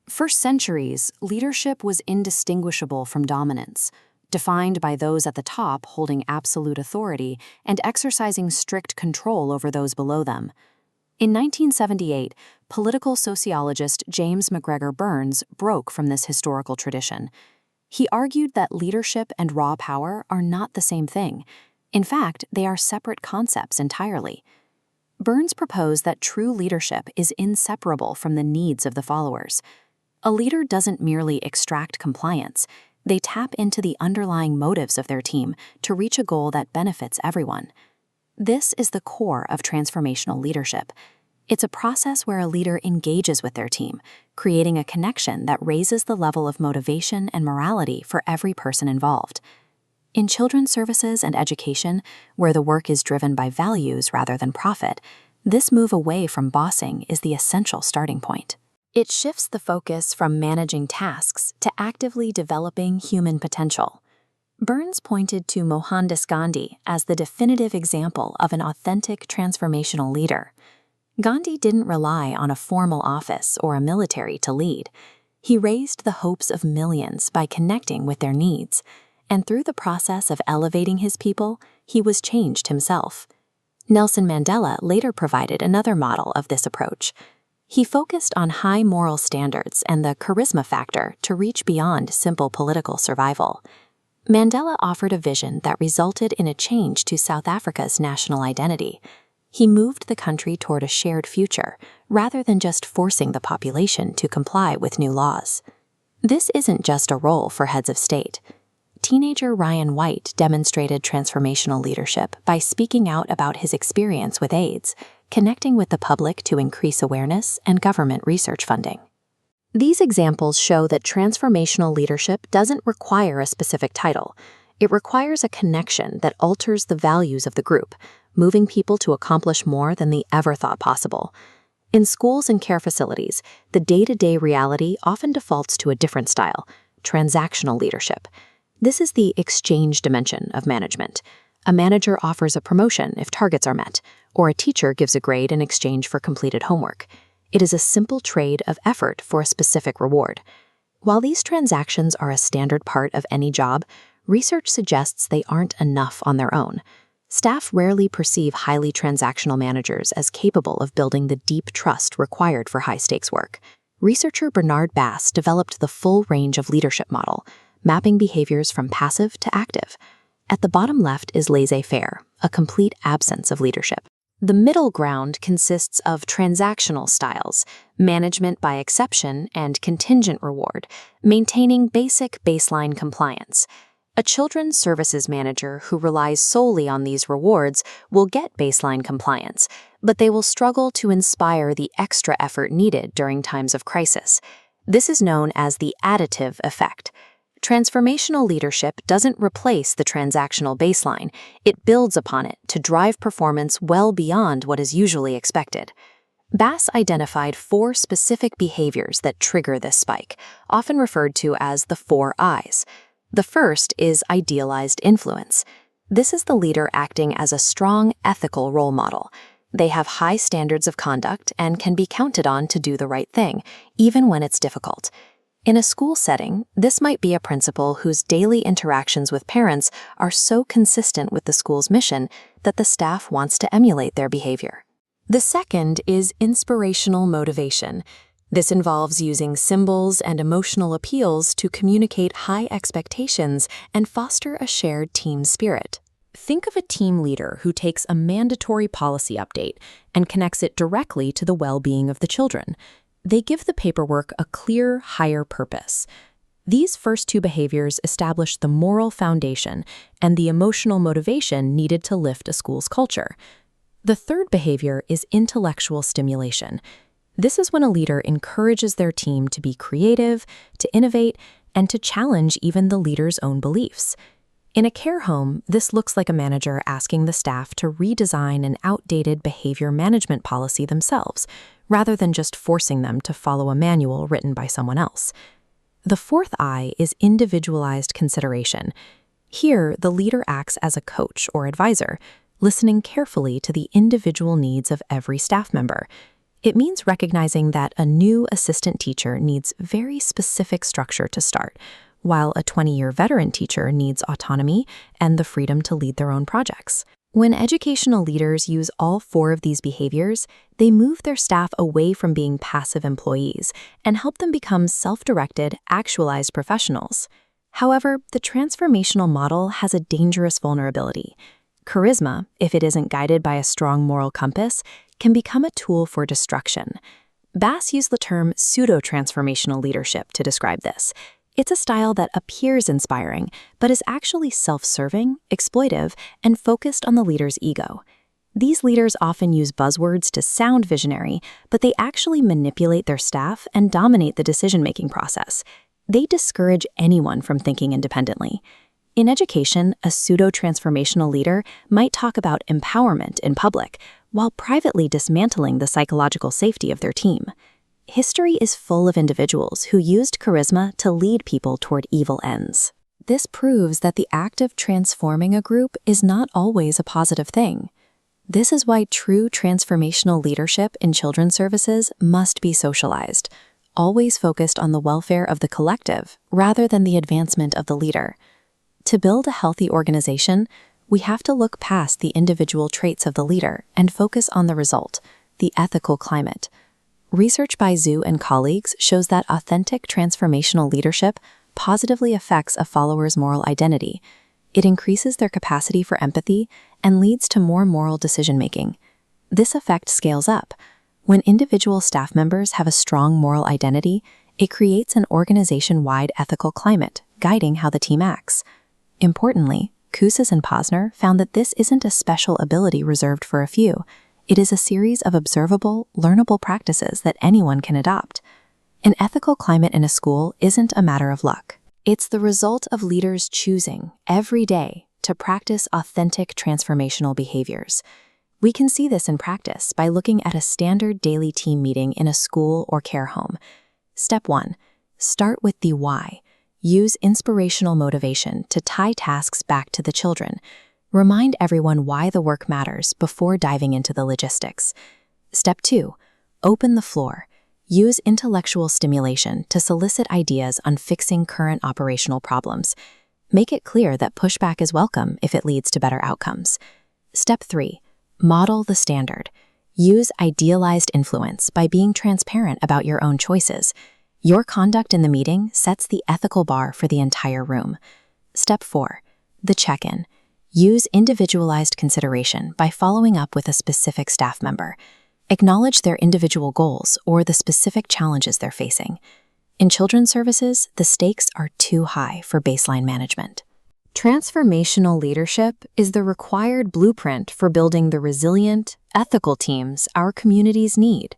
For centuries, leadership was indistinguishable from dominance, defined by those at the top holding absolute authority and exercising strict control over those below them. In 1978, political sociologist James McGregor Burns broke from this historical tradition. He argued that leadership and raw power are not the same thing. In fact, they are separate concepts entirely. Burns proposed that true leadership is inseparable from the needs of the followers. A leader doesn't merely extract compliance. They tap into the underlying motives of their team to reach a goal that benefits everyone. This is the core of transformational leadership. It's a process where a leader engages with their team, creating a connection that raises the level of motivation and morality for every person involved. In children's services and education, where the work is driven by values rather than profit, this move away from bossing is the essential starting point. It shifts the focus from managing tasks to actively developing human potential. Burns pointed to Mohandas Gandhi as the definitive example of an authentic transformational leader. Gandhi didn't rely on a formal office or a military to lead. He raised the hopes of millions by connecting with their needs, and through the process of elevating his people, he was changed himself. Nelson Mandela later provided another model of this approach. He focused on high moral standards and the charisma factor to reach beyond simple political survival. Mandela offered a vision that resulted in a change to South Africa's national identity. He moved the country toward a shared future, rather than just forcing the population to comply with new laws. This isn't just a role for heads of state. Teenager Ryan White demonstrated transformational leadership by speaking out about his experience with AIDS, connecting with the public to increase awareness and government research funding. These examples show that transformational leadership doesn't require a specific title. It requires a connection that alters the values of the group, moving people to accomplish more than they ever thought possible. In schools and care facilities, the day-to-day reality often defaults to a different style, transactional leadership. This is the exchange dimension of management. A manager offers a promotion if targets are met, or a teacher gives a grade in exchange for completed homework. It is a simple trade of effort for a specific reward. While these transactions are a standard part of any job, research suggests they aren't enough on their own. Staff rarely perceive highly transactional managers as capable of building the deep trust required for high-stakes work. Researcher Bernard Bass developed the full range of leadership model, mapping behaviors from passive to active. At the bottom left is laissez-faire, a complete absence of leadership. The middle ground consists of transactional styles, management by exception and contingent reward, maintaining basic baseline compliance. A children's services manager who relies solely on these rewards will get baseline compliance, but they will struggle to inspire the extra effort needed during times of crisis. This is known as the additive effect. Transformational leadership doesn't replace the transactional baseline. It builds upon it to drive performance well beyond what is usually expected. Bass identified 4 specific behaviors that trigger this spike, often referred to as the 4 I's. The first is idealized influence. This is the leader acting as a strong ethical role model. They have high standards of conduct and can be counted on to do the right thing, even when it's difficult. In a school setting, this might be a principal whose daily interactions with parents are so consistent with the school's mission that the staff wants to emulate their behavior. The second is inspirational motivation. This involves using symbols and emotional appeals to communicate high expectations and foster a shared team spirit. Think of a team leader who takes a mandatory policy update and connects it directly to the well-being of the children. They give the paperwork a clear, higher purpose. These first 2 behaviors establish the moral foundation and the emotional motivation needed to lift a school's culture. The third behavior is intellectual stimulation. This is when a leader encourages their team to be creative, to innovate, and to challenge even the leader's own beliefs. In a care home, this looks like a manager asking the staff to redesign an outdated behavior management policy themselves, rather than just forcing them to follow a manual written by someone else. The fourth I is individualized consideration. Here, the leader acts as a coach or advisor, listening carefully to the individual needs of every staff member. It means recognizing that a new assistant teacher needs very specific structure to start, while a 20-year veteran teacher needs autonomy and the freedom to lead their own projects. When educational leaders use all 4 of these behaviors, they move their staff away from being passive employees and help them become self-directed, actualized professionals. However, the transformational model has a dangerous vulnerability. Charisma, if it isn't guided by a strong moral compass, can become a tool for destruction. Bass used the term pseudotransformational leadership to describe this. It's a style that appears inspiring, but is actually self-serving, exploitive, and focused on the leader's ego. These leaders often use buzzwords to sound visionary, but they actually manipulate their staff and dominate the decision-making process. They discourage anyone from thinking independently. In education, a pseudo-transformational leader might talk about empowerment in public, while privately dismantling the psychological safety of their team. History is full of individuals who used charisma to lead people toward evil ends. This proves that the act of transforming a group is not always a positive thing. This is why true transformational leadership in children's services must be socialized, always focused on the welfare of the collective rather than the advancement of the leader. To build a healthy organization, we have to look past the individual traits of the leader and focus on the result, the ethical climate. Research by Zhu and colleagues shows that authentic transformational leadership positively affects a follower's moral identity. It increases their capacity for empathy and leads to more moral decision-making. This effect scales up. When individual staff members have a strong moral identity, it creates an organization-wide ethical climate, guiding how the team acts. Importantly, Kouzes and Posner found that this isn't a special ability reserved for a few. It is a series of observable, learnable practices that anyone can adopt. An ethical climate in a school isn't a matter of luck. It's the result of leaders choosing, every day, to practice authentic transformational behaviors. We can see this in practice by looking at a standard daily team meeting in a school or care home. Step 1. Start with the why. Use inspirational motivation to tie tasks back to the children. Remind everyone why the work matters before diving into the logistics. Step 2. Open the floor. Use intellectual stimulation to solicit ideas on fixing current operational problems. Make it clear that pushback is welcome if it leads to better outcomes. Step 3. Model the standard. Use idealized influence by being transparent about your own choices. Your conduct in the meeting sets the ethical bar for the entire room. Step 4. The check-in. Use individualized consideration by following up with a specific staff member. Acknowledge their individual goals or the specific challenges they're facing. In children's services, the stakes are too high for baseline management. Transformational leadership is the required blueprint for building the resilient, ethical teams our communities need.